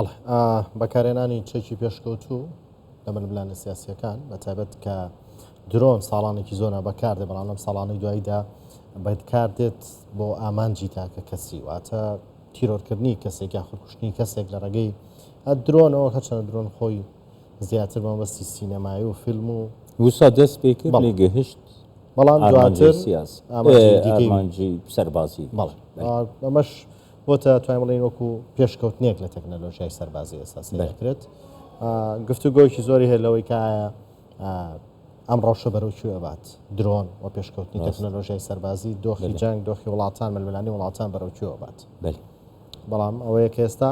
بەڵێ بەکارهێنانی چەکی پێشکەوتوو لە مەلملانە سیاسیەکان بەتایبەت کە درۆن ساڵانێکی زۆرە بەکاردێ بەڵام لەم ساڵانەی دواییدا بەکار دێت بۆ ئامانجی تاکە کەسی واتە تیرۆرکردنی کەسێک یا خودکوشتنی کەسێک لە ڕێگەی درۆنەوە هەچەنە درۆن خۆی زیاتر بەمەبەستی سینەمایی و فیلم و وسا دەست پێ کرد لێ گەهشت بەڵام دواتر ئامانجی سەربازی ئەمەش بۆتە توانین بڵێن وەکو پێشکەوتنێک لە تەکنەلۆژیای سەربازی ئێستا سێکرێت گفتوگۆیکی زۆری هەیە لەوەی کە ئەم ڕەوشە بەرەوکوێ بات درۆن و پێشکەوتنی تەکنەلۆژیای سەربازی دۆخی جەنگ دۆخی وڵاتان مەلملانی وڵاتان بەرەوکوێ بات بەڵام ئەوەیە کە ئێستا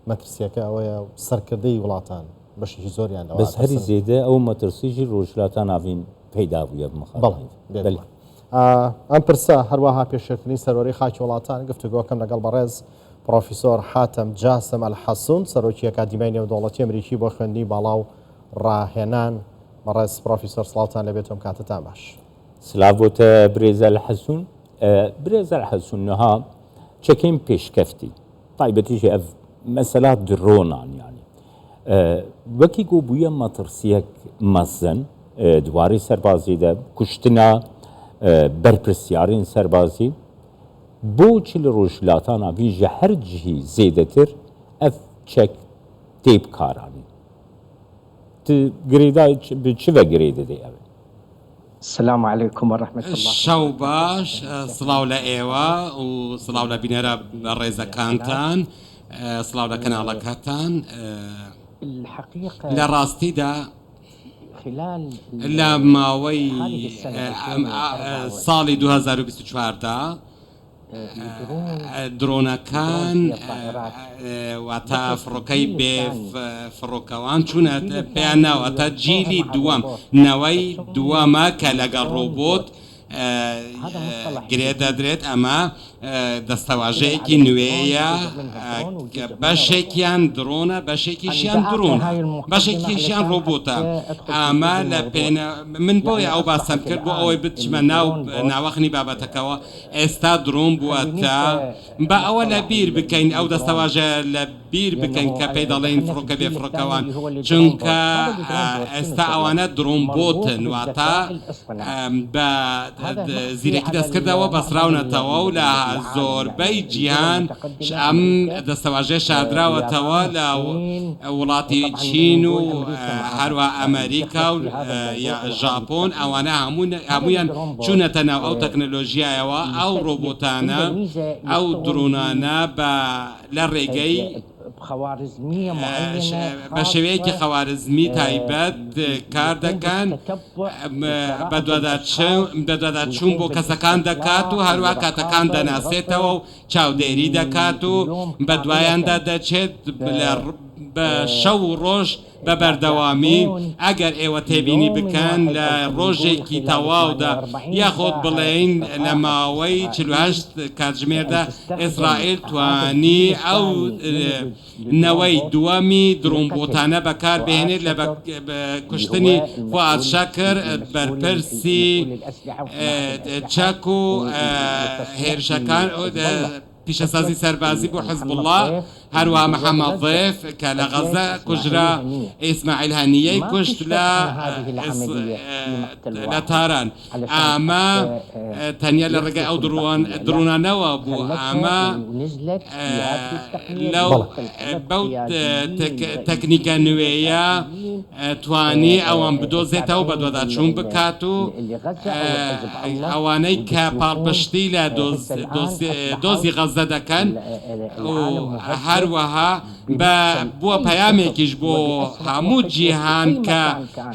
مەترسیەکە ئەوەیە سەرکردەی وڵاتان بەشی زۆریان بەس هەری زێدە ئەو مەترسیژی ڕۆژهەڵاتان ناوین پەیدا بووە بڵێ ئەم پرسە هەروەها پێشکردنی سەرۆری خاکی وڵاتان گفتوگۆکەم لەگەڵ بەڕێز پرۆفیسۆر حاتەم جاسم ئەلحەسوون سەرۆکی ئەکادیمیای نێودەوڵەتی ئەمریکی بۆ خوێندنی باڵا و ڕاهێنان بەڕێز پرۆفیسۆر سڵاوتان لەبێتم کاتتان باش سلااو بۆتە برێزە الحەسوون برێزە الحەسوون نەها چەکەین پێشکەفتی تایبەتیژی ئەف مەسەلا درۆنان یانی وەکی گۆ بوویە مەترسیەک مەزن دواری سەربازیدا کوشتنە بەرپرسیارین سەربازی بۆچی لە ڕۆژهەڵاتانە ویژە هەر جهی زێدەتر ئەف چەک تێب کارانی گرێدای چوە گرێ دەدەی ئەوێ السلام عليكم ورحمة الله شەو باش سڵاو لە ئێوە و سڵاو لە بینەرە ڕێزەکانتان سڵاو لە کەناڵەکەتان لە ڕاستیدا لە ماوەی ساڵی 2024دا درۆنەکان واتە فڕۆکەی بێ فڕۆکەوان چوونە پێیان ناوەتە جیلی دووەم نەوەی دووەمە کە لەگەڵ ڕۆبۆت گرێ دەدرێت ئەمە دەستەواژەیەکی نوێیە بەشێکیان درۆنە بەشێکیشیان درۆن بەشێکیشیان ڕۆبۆتە ئەمە لە پێنە من بۆیە ئەو باسم کرد بۆ ئەوەی بچمە ناوەخنی بابەتەکەەوە ئێستا درۆن بووەتە بە ئەوە لە بیر بکەین ئەو دەستەواژە لە بیر بکەین کە پێی دەڵێن فڕۆکە بێ فڕۆکەوان چونکە ئێستا ئەوانە درۆن بۆتن واتە بە زیرەکی دەستکردەوە بەسراونەتەوە و لە زۆربەی جیهان ئەم دەستەواژێ شادراوەتەوە لە وڵاتی چین و هەروە ئەمریکا و ژاپۆن ئەوانە هەمویان چوونەتە ناو ئەو تەکنەلۆژیایەوە ئەو ڕۆبۆتانە ئەو درۆنانە لە ڕێگەی بە شێوەیەکی خەوارزمی تایبەت کار دەکەن بەدواداچوون بۆ کەسەکان دەکات و هەروە کاتەکان دەناسێتەوە و چاودێری دەکات و بە دوایاندا دەچێت بە شەو و ڕۆژ بە بەردەوامی ئەگەر ئێوە تێبینی بکەن لە ڕۆژێکی تەواودا یاخۆت بڵێین لە ماوەی 48 کاتژمێردا ئیسرائیل توانی ئەو نەوەی دووەمی درۆنبۆتانە بەکار بهێنێت لە کوشتنی فواد شاکر بەرپرسی چەک و هێرشەکان پیشەسازی سەربازی بۆ حزب الله هەروە محەممەد ضێف کە لە غەزە کوژرا ئیسماعیل هەنیەی کوشت لە تاران ئەمە تەنیا لە ڕێگەی ئەو درۆنانەوە بوو ئەمە لەو بەو تەکنیکە نوێیە توانی ئەوان بدۆزێتەوە بە دۆداچوون بکات و ئەوانەی کە پاڵپشتی لە دۆزی غەزە دەکەن هەروەها بووە پەیامێکیش بۆ هەموو جیهان کە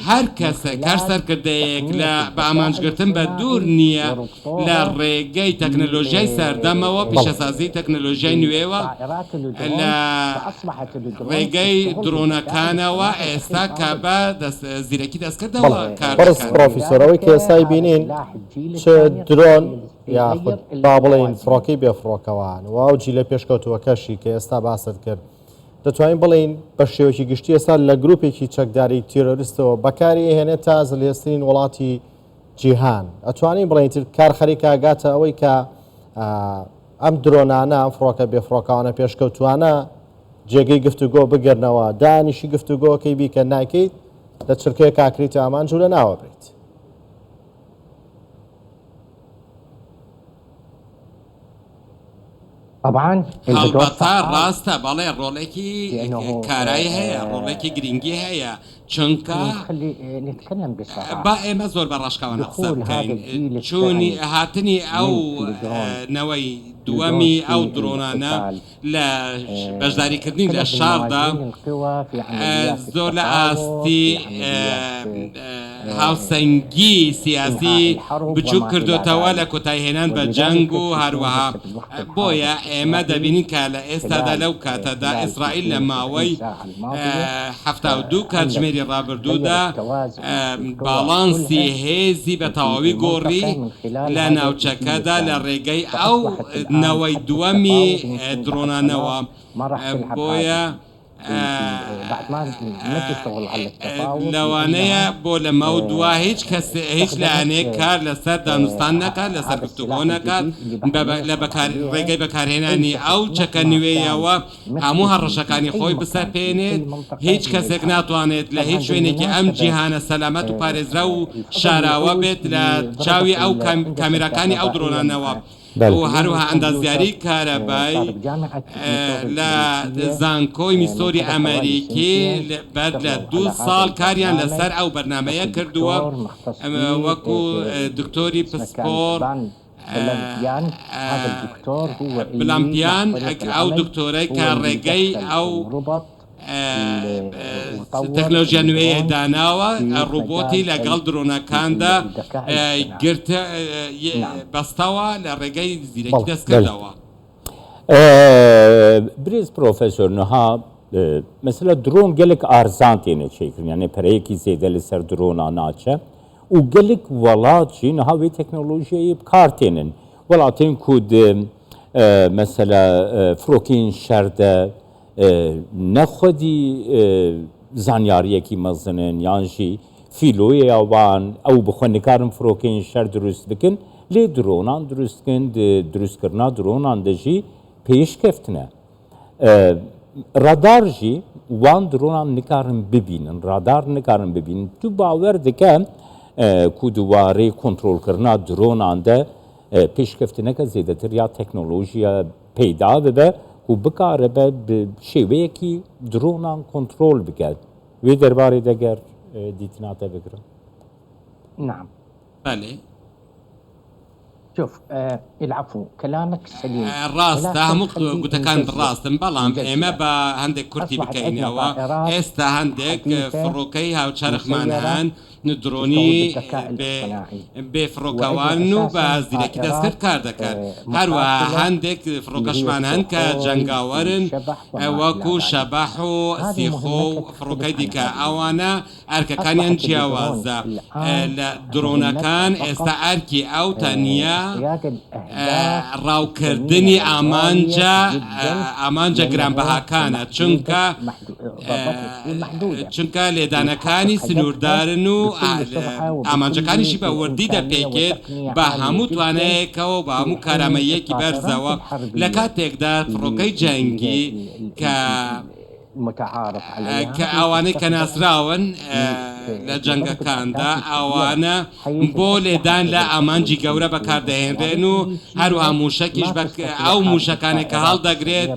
هەر کەسێک هەر سەرکردەیەک لە بە ئامانجگرتن بە دوور نییە لە ڕێگەی تەکنەلۆژیای سەردەمەوە پیشەسازی تەکنەلۆژیای نوێوە لە ڕێگەی درۆنەکانەوە ئێستا کە بە زیرەکی دەستکردەوە بەڕست پرۆفیسۆرەوەی کە ئێستای بینین چ درۆن یاخود با بڵێن فڕۆکەی بێفڕۆکەوان واوجی لە پێشکەوتووەکەشی کە ئێستا باست کرد دەتوانین بڵین بە شێوەیەکی گشتی ئێستا لە گروپێکی چەکداری تیرۆریستەوە بەکاری هێنێت تا زلێسترین وڵاتی جیهان ئەتوانین بڵین تر کارخەریکە ئاگاتە ئەوەی کە ئەم درۆنانە ئەم فڕۆکە بێفڕۆکەوانە پێشکەوتوانە جێگەی گفتوگۆ بگەرنەوە دانیشی گفتوگۆکەی بیکە ناکەیت لە چرکەیە کاکریت ئامانج و لە ناوە بێت. طبعا هەڵبەتە ڕاستە بەڵێ ڕۆڵێکی کارایی هەیە ڕۆڵێکی گرنگی هەیە چونکە با ئێمە زۆر بە ڕاشکاوانە قسە بکەین چوونی هاتنی ئەو نەوەی دووەمی ئەو درۆنانە لە بەشداریکردنی لە شاردا زۆر لە ئاستی هاوسەنگی سیاسی بچوو کردوتەوە لە کۆتایهێنان بە جەنگ و هەروەها بۆیە ئێمە دەبینین کە لە ئێستادا لەو کاتەدا ئیسرائیل لە ماوەی 72 کاتژمێری ڕابردوودا باڵانسی هێزی بە تەواوی گۆڕی لە ناوچەکەدا لە ڕێگەی ئەو نەوەی دووەمی درۆنانەوە بۆیە لەوانەیە بۆ لە مەودووە هیچ لایەنەیە کار لەسەر دانوستان نەکات لەسەر گفتوگۆ نەکات لە ڕێگەی بەکارهێنانی ئەو چەکە نوێیەوە هەموو هەڕەشەکانی خۆی بسەپێنێت هیچ کەسێک ناتوانێت لە هیچ شوێنێکی ئەم جیهانە سەلامەت و پارێزرا و شاراوە بێت لە چاوی ئەو کامێرەکانی ئەو درۆنانەوە و هەروەها ئەندازیاری کارەبای لە زانکۆی میسۆری ئەمریکی بەر لە 2 ساڵ کاریان لەسەر ئەو بەرنامەیە کردووە وەکو دکتۆری پسپۆر بلامپیان ئەو دکتۆرەی کە ڕێگەی ئەو تەکنۆلۆژیا نوێیە داناوە ڕۆبۆتی لەگەڵ درۆنەکاندا گرتە بەستەوە لە ڕێگەی زیرەکی دەستکردەوە. بریز پرۆفسۆر نەها مەسەلە درۆن gelek ئارزان تێنە چێکردن یانێ پەرەیەکی زێدە لەسەر درۆنا ناچە و gelek وڵاتی نەها وێ تەکنۆلۆژیایی بکارتێنن وڵاتین کود مەسەلە فرۆکین شەردە نەخودی زانیاریەکی مەزنن یانژی فیلۆیە یاوان ئەو بخۆنیکارن فرۆکەین شەر دروست بکن لێ درۆنان دروستکن دروستکردنا درۆنان دەژی پێشکەفتنە ڕادارژی وان درۆنان نکارن ببینن ڕادار نکارن ببینن تو باوەر دکەن کو دووارەی کۆنتڕۆلکردنا درۆناندا پێشکەفتنەکە زێدەتر یا تەکنۆلۆژیە پەیدا ببە و بکارە بە شێوەیەکی درۆنان کۆنتڕۆل بکات وێ دەربارەی دەگەر دیتناتە بگرم. نعم. بله. شوف العفو كلامك سليم. ڕاستە هەموو گوتەکان ڕاستن بەڵام ئێمە بە هەندێک کورتی بکەینەوە ئێستا هەندێک فڕۆکەی هاوچەرخمان هەن درۆنی بێفرۆکەوان و بە زیرەکی دەستکرد کار دەکات هەروەها هەندێک فڕۆکەشمان هەن کە جەنگاوەرن وەکو شەبەح و سیخۆ و فڕۆکەی دیکە ئەوانە ئەرکەکانیان جیاوازە لە درۆنەکان ئێستا ئەرکی ئەو تەنیا ڕاوکردنی ئامانجە گرانبەهاکانە چونکە لێدانەکانی سنووردارن و ئامانجەکانیشی بە وردی دەپێکێت بە هەموو توانەیەکەوە بە هەموو کارامەیەکی بەرزەوە لە کاتێکدا فڕۆکەی جەنگی کە ئەوانەی کە ناسراون لە جەنگەکاندا ئەوانە بۆ لێدان لە ئامانجی گەورە بەکاردەهێنرێن و هەروها موشەکیش ئەو موشەکانێک کە هەڵدەگرێت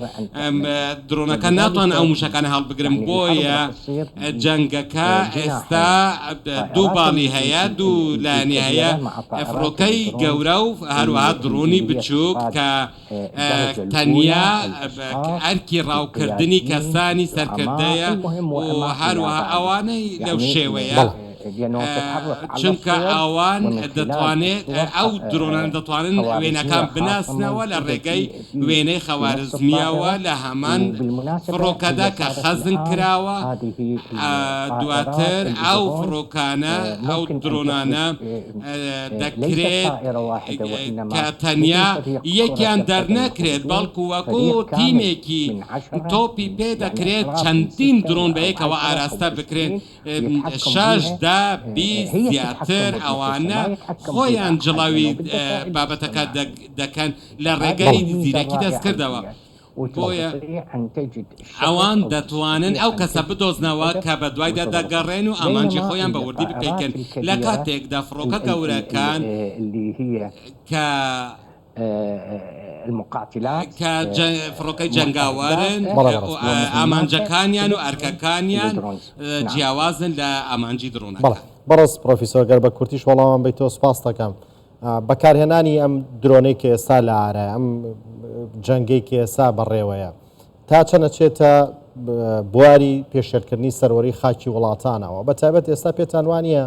درۆنەکە ناتوان ئەو موشەکانە هەڵبگرن بۆیە جەنگەکە ئێستا دوو باڵی هەیە دوو لایەنی هەیە فڕۆکەی گەورە و هەروها درۆنی بچووک کە تەنیا ئەرکی ڕاوکردنی کەسانی سەرکردەیە و هەروەها ئەوانەی لەو شێوەیە چونکە ئەوان دەتوانێت ئەو درۆنان دەتوانن وێنەکان بناسنەوە لە ڕێگەی وێنەی خەوارزمیەوە لە هەمان فڕۆکەدا کە خەزن کراوە دواتر ئەو فڕۆکانە ئەو درۆنانە دەکرێت کە تەنیا یەکیان دەرنەکرێت بەڵکو وەکو تیمێکی تۆپی پێ دەکرێت چەندین درۆن بەیەکەوە ئاراستە بکرێن شاشدا بیست زیاتر ئەوانە خۆیان جڵاوی بابەتەکە دەکەن لە ڕێگەی زیرەکی دەستکردەوە وتستطيع أن تجد ئەوان دەتوانن ئەو کەسە بدۆزنەوە کە بە دوایدا دەگەڕێن و ئامانجی خۆیان بە وردی بکەیتن لە کاتێکدا فڕۆکە گەورەکان کە المقاتلات فڕۆکەی جەنگاوارن ئامانجەکانیان و ئەرکەکانیان جیاوازن لە ئامانجی درۆنەکان. بەڕست پرۆفیسۆر گەر بە کورتیش وەڵامم بیتەوە سپاس دەکەم. بەکارهێنانی ئەم درۆنەی کە ئێستا لە ئارە ئەم جەنگەی کە ئێستا بەڕێوەیە تا چەنە چێتە بواری پێشێرکردنی سەروەری خاکی وڵاتانەوە بە تایبەت ئێستا پێتان وانە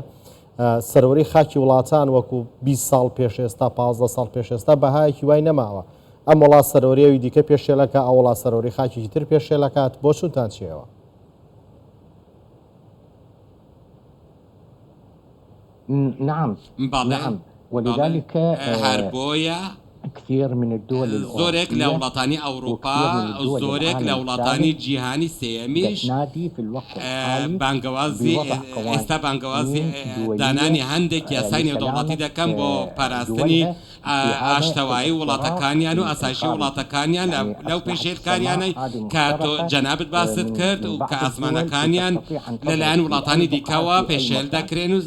سەروەری خاکی وڵاتان وەکو 20 ساڵ پێش ئێستا 15 ساڵ پێش ئێستا بەهایەکی وای نەماوە ئەم وڵات سەرۆریەوی دیکە پێشێلەکە ئەو وڵات سەرۆری خاکی تر پێشێلەکات بۆ چونتان چیەوە؟ نعم نعم ولذلك هەربۆیە كثير من الدول زۆرێک لە وڵاتانی ئەوروپا زۆرێک لە وڵاتانی جیهانی سێمیش بانگەوازی ئێستا بانگەوازی دانانی هەندێک یاسای نێودەوڵاتی دەکەم بۆ پاراستنی ئاشتەوایی وڵاتەکانیان و ئاسایشی وڵاتەکانیان لەو پێشێرکاریانەی کە تۆ جەنابەت باست کرد و کە ئاسمانەکانیان لەلایەن وڵاتانی دیکەوە پێشێل دەکرێن و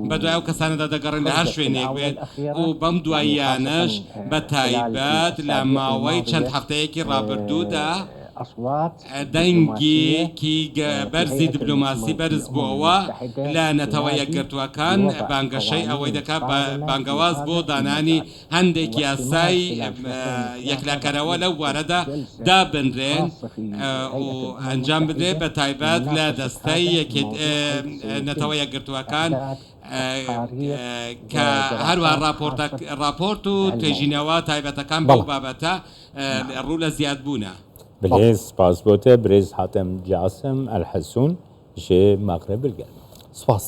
بە دوای ئەو کەسانەدا دەگەڕن لە هەر شوێنێک بێت و بەم دواییانەش بە تایبەت لە ماوەی چەند هەفتەیەکی ڕابردوودا دەنگێکی بەرزی دیپلۆماسی بەرز بووەوە لە نەتەوە یەکگرتووەکان بانگەشەی ئەوەی دەکات بانگەواز بۆ دانانی هەندێک یاسای یەکلاکەرەوە لەو بوارەدا دابنرێن و ئەنجام بدرێت بە تایبەت لە دەستەی نەتەوە یەکگرتووەکان کە هەروە راپۆرت و توێژینەوە تایبەتەکان بەو بابەتە ڕوو لە زیادبوونە. برێز سپاس بۆتە برێز حاتەم جاسم ئەلحەسوون ژێ ماغرب بلگەن. سپاس.